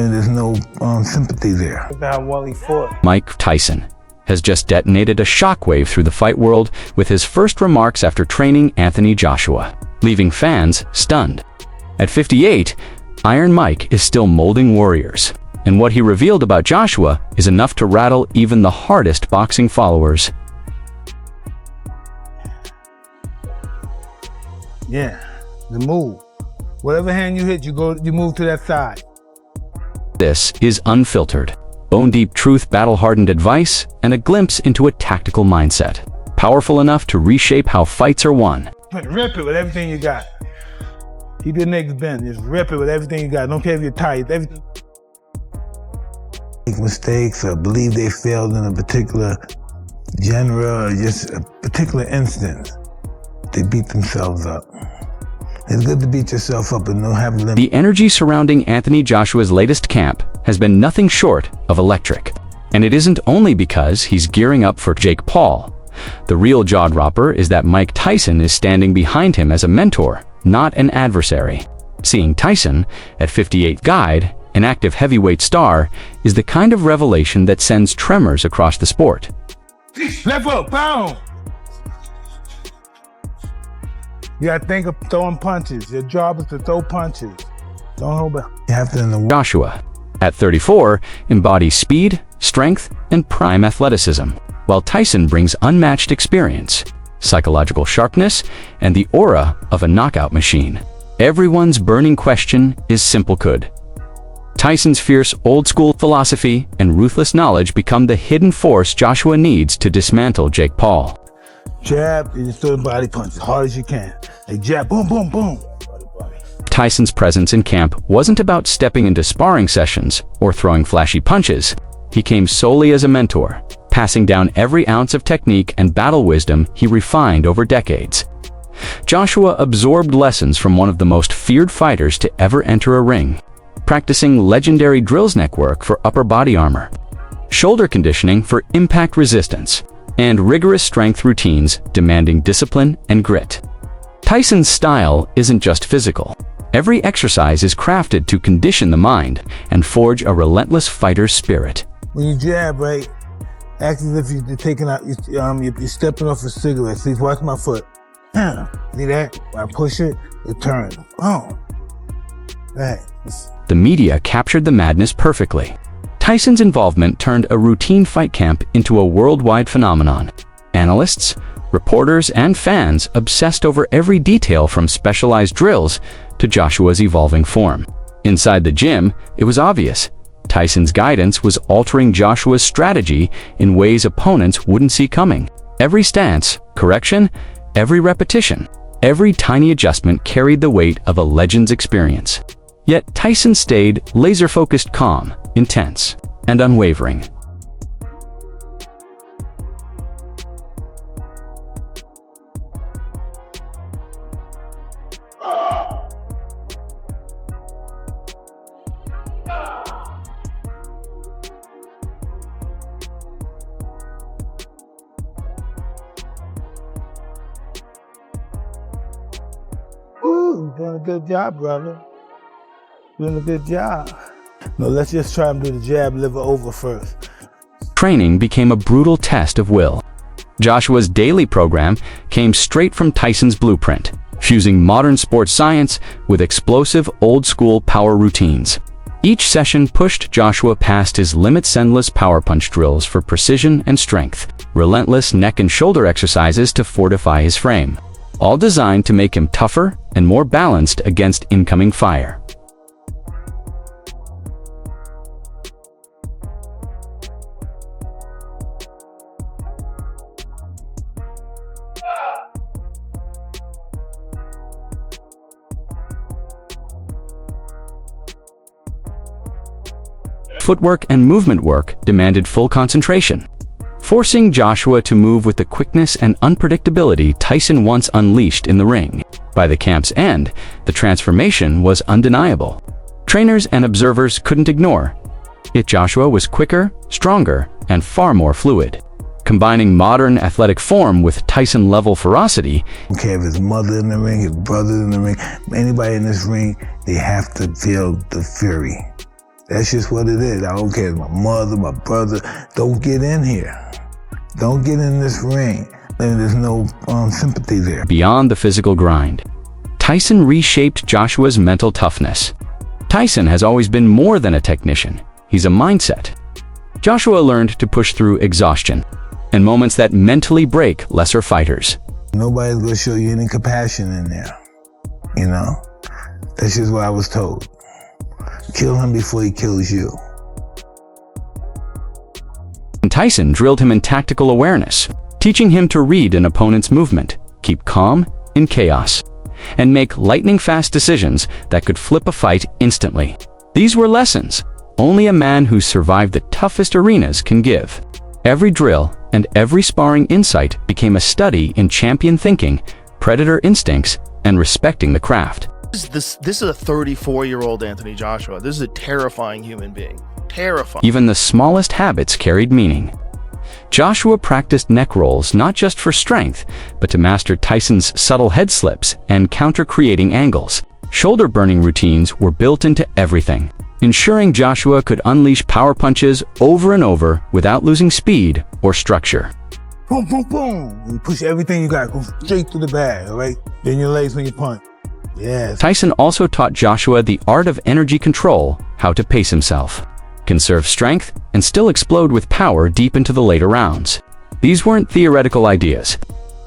and there's no sympathy there. Look at how well he fought. Mike Tyson has just detonated a shockwave through the fight world with his first remarks after training Anthony Joshua, leaving fans stunned. At 58, Iron Mike is still molding warriors, and what he revealed about Joshua is enough to rattle even the hardest boxing followers. Yeah, the move. Whatever hand you hit, you move to that side. This is Unfiltered. Bone-deep truth, battle-hardened advice, and a glimpse into a tactical mindset. Powerful enough to reshape how fights are won. Rip it with everything you got. Keep your necks bent. Just rip it with everything you got. Don't care if you're tired. Everything. Make mistakes or believe they failed in a particular genre or just a particular instance. They beat themselves up. It's good to beat yourself up and don't have limits. The energy surrounding Anthony Joshua's latest camp has been nothing short of electric. And it isn't only because he's gearing up for Jake Paul. The real jaw-dropper is that Mike Tyson is standing behind him as a mentor, not an adversary. Seeing Tyson at 58 guide, an active heavyweight star, is the kind of revelation that sends tremors across the sport. Left hook, pound! You gotta think of throwing punches. Your job is to throw punches. Don't hold back. You have to Joshua, at 34, embodies speed, strength, and prime athleticism, while Tyson brings unmatched experience, psychological sharpness, and the aura of a knockout machine. Everyone's burning question is simple: could Tyson's fierce old-school philosophy and ruthless knowledge become the hidden force Joshua needs to dismantle Jake Paul? Jab, you just throw the body punch as hard as you can. Like jab, boom, boom, boom. Tyson's presence in camp wasn't about stepping into sparring sessions or throwing flashy punches. He came solely as a mentor, passing down every ounce of technique and battle wisdom he refined over decades. Joshua absorbed lessons from one of the most feared fighters to ever enter a ring, practicing legendary drills neck work for upper body armor, shoulder conditioning for impact resistance, and rigorous strength routines demanding discipline and grit. Tyson's style isn't just physical. Every exercise is crafted to condition the mind and forge a relentless fighter's spirit. When you jab, right, act as if you're taking out, you're stepping off a cigarette. See, watch my foot. See that? When I push it, it turns. Oh, right. The media captured the madness perfectly. Tyson's involvement turned a routine fight camp into a worldwide phenomenon. Analysts, reporters, and fans obsessed over every detail from specialized drills to Joshua's evolving form. Inside the gym, it was obvious. Tyson's guidance was altering Joshua's strategy in ways opponents wouldn't see coming. Every stance, correction, every repetition, every tiny adjustment carried the weight of a legend's experience. Yet Tyson stayed laser-focused, calm, intense, and unwavering. Ooh, doing a good job, brother. Doing a good job. No, let's just try and do the jab liver over first. Training became a brutal test of will. Joshua's daily program came straight from Tyson's blueprint, fusing modern sports science with explosive old-school power routines. Each session pushed Joshua past his limits-endless power punch drills for precision and strength, relentless neck and shoulder exercises to fortify his frame, all designed to make him tougher and more balanced against incoming fire. Footwork and movement work demanded full concentration, forcing Joshua to move with the quickness and unpredictability Tyson once unleashed in the ring. By the camp's end, the transformation was undeniable. Trainers and observers couldn't ignore it. Joshua was quicker, stronger, and far more fluid. Combining modern athletic form with Tyson-level ferocity. Okay, if his mother in the ring, his brother in the ring, anybody in this ring, they have to feel the fury. That's just what it is. I don't care if my mother, my brother, don't get in here. Don't get in this ring. There's no sympathy there. Beyond the physical grind, Tyson reshaped Joshua's mental toughness. Tyson has always been more than a technician. He's a mindset. Joshua learned to push through exhaustion and moments that mentally break lesser fighters. Nobody's gonna show you any compassion in there. You know? That's just what I was told. Kill him before he kills you. And Tyson drilled him in tactical awareness, teaching him to read an opponent's movement, keep calm in chaos, and make lightning-fast decisions that could flip a fight instantly. These were lessons only a man who survived the toughest arenas can give. Every drill and every sparring insight became a study in champion thinking, predator instincts, and respecting the craft. This is a 34-year-old Anthony Joshua. This is a terrifying human being. Terrifying. Even the smallest habits carried meaning. Joshua practiced neck rolls not just for strength, but to master Tyson's subtle head slips and counter-creating angles. Shoulder-burning routines were built into everything, ensuring Joshua could unleash power punches over and over without losing speed or structure. Boom, boom, boom. You push everything you got, go straight to the bag, all right? Then your legs when you punch. Yes. Tyson also taught Joshua the art of energy control, how to pace himself, conserve strength, and still explode with power deep into the later rounds. These weren't theoretical ideas.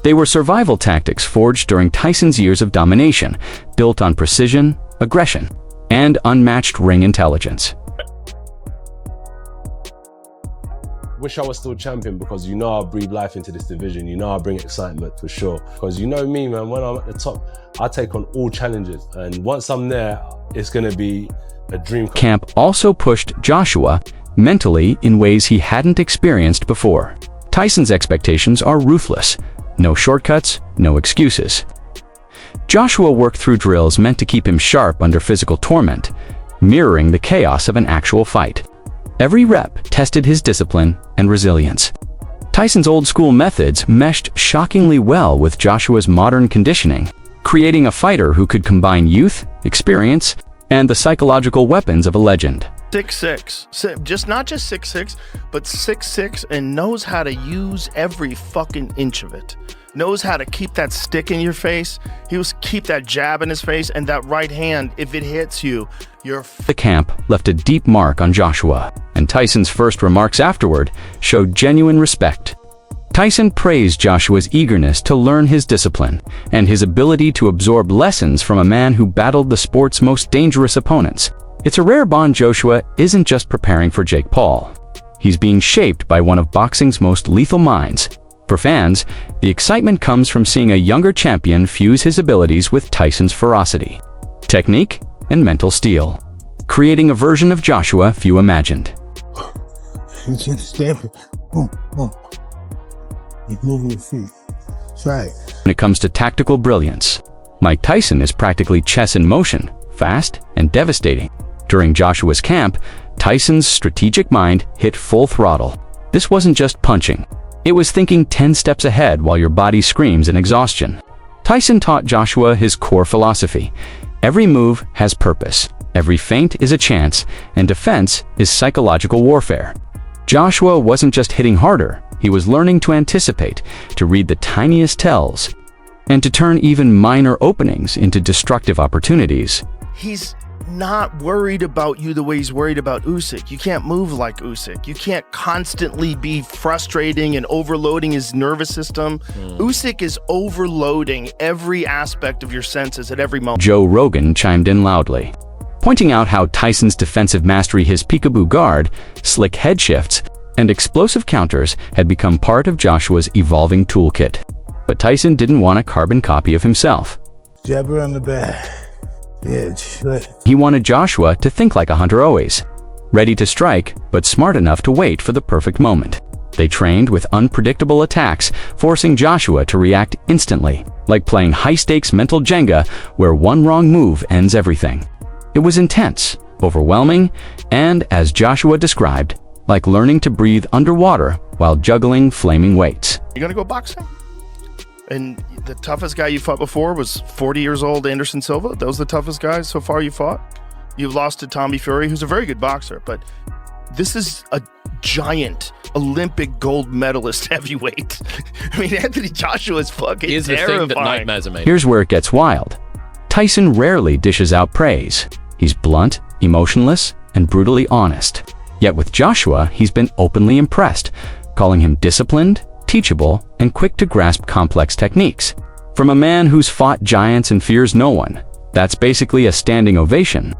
They were survival tactics forged during Tyson's years of domination, built on precision, aggression, and unmatched ring intelligence. Wish I was still champion, because you know I'll breathe life into this division. You know I'll bring excitement for sure. Because you know me, man, when I'm at the top, I take on all challenges. And once I'm there, it's gonna be a dream. Camp also pushed Joshua mentally in ways he hadn't experienced before. Tyson's expectations are ruthless. No shortcuts, no excuses. Joshua worked through drills meant to keep him sharp under physical torment, mirroring the chaos of an actual fight. Every rep tested his discipline and resilience. Tyson's old-school methods meshed shockingly well with Joshua's modern conditioning, creating a fighter who could combine youth, experience, and the psychological weapons of a legend. 6'6", just not just 6'6", but 6'6", and knows how to use every fucking inch of it. Knows how to keep that stick in your face. He was keep that jab in his face, and that right hand, if it hits you, you're. The camp left a deep mark on Joshua, and Tyson's first remarks afterward showed genuine respect. Tyson praised Joshua's eagerness to learn his discipline and his ability to absorb lessons from a man who battled the sport's most dangerous opponents. It's a rare bond. Joshua isn't just preparing for Jake Paul. He's being shaped by one of boxing's most lethal minds. For fans, the excitement comes from seeing a younger champion fuse his abilities with Tyson's ferocity, technique, and mental steel, creating a version of Joshua few imagined. You just stamp it. Boom, boom. You're moving your feet. That's right. When it comes to tactical brilliance, Mike Tyson is practically chess in motion, fast and devastating. During Joshua's camp, Tyson's strategic mind hit full throttle. This wasn't just punching. It was thinking 10 steps ahead while your body screams in exhaustion. Tyson taught Joshua his core philosophy. Every move has purpose. Every feint is a chance, and defense is psychological warfare. Joshua wasn't just hitting harder. He was learning to anticipate, to read the tiniest tells, and to turn even minor openings into destructive opportunities. He's not worried about you the way he's worried about Usyk. You can't move like Usyk. You can't constantly be frustrating and overloading his nervous system. Usyk is overloading every aspect of your senses at every moment. Joe Rogan chimed in loudly, pointing out how Tyson's defensive mastery, his peekaboo guard, slick head shifts, and explosive counters had become part of Joshua's evolving toolkit. But Tyson didn't want a carbon copy of himself. Jab her on the back. Yeah, he wanted Joshua to think like a hunter always, ready to strike, but smart enough to wait for the perfect moment. They trained with unpredictable attacks, forcing Joshua to react instantly, like playing high-stakes mental Jenga, where one wrong move ends everything. It was intense, overwhelming, and, as Joshua described, like learning to breathe underwater while juggling flaming weights. You gonna go boxing? And the toughest guy you fought before was 40 years old Anderson Silva? Those the toughest guys so far you fought? You've lost to Tommy Fury, who's a very good boxer, but this is a giant Olympic gold medalist heavyweight. I mean, Anthony Joshua is fucking Here's the terrifying. thing that nightmares are made. Here's where it gets wild. Tyson rarely dishes out praise. He's blunt, emotionless, and brutally honest. Yet with Joshua, he's been openly impressed, calling him disciplined, teachable, and quick to grasp complex techniques. From a man who's fought giants and fears no one, that's basically a standing ovation.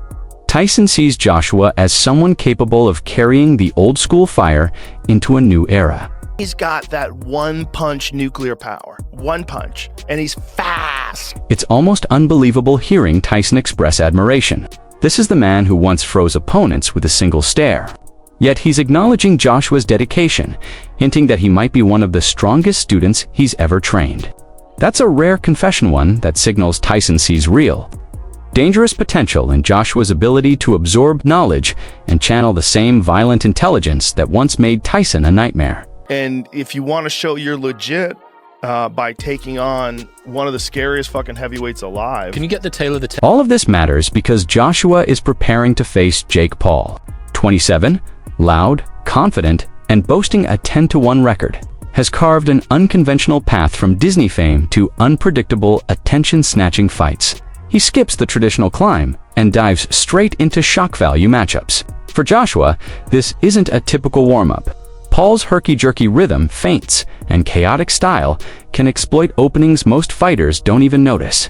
Tyson sees Joshua as someone capable of carrying the old school fire into a new era. He's got that one-punch nuclear power. One punch. And he's fast. It's almost unbelievable hearing Tyson express admiration. This is the man who once froze opponents with a single stare. Yet he's acknowledging Joshua's dedication, hinting that he might be one of the strongest students he's ever trained. That's a rare confession, one that signals Tyson sees real, dangerous potential in Joshua's ability to absorb knowledge and channel the same violent intelligence that once made Tyson a nightmare. And if you want to show you're legit by taking on one of the scariest fucking heavyweights alive. Can you get the tail of the tape? All of this matters because Joshua is preparing to face Jake Paul. 27, loud, confident, and boasting a 10-1 record, has carved an unconventional path from Disney fame to unpredictable, attention-snatching fights. He skips the traditional climb and dives straight into shock value matchups. For Joshua, this isn't a typical warm-up. Paul's herky-jerky rhythm, feints, and chaotic style can exploit openings most fighters don't even notice.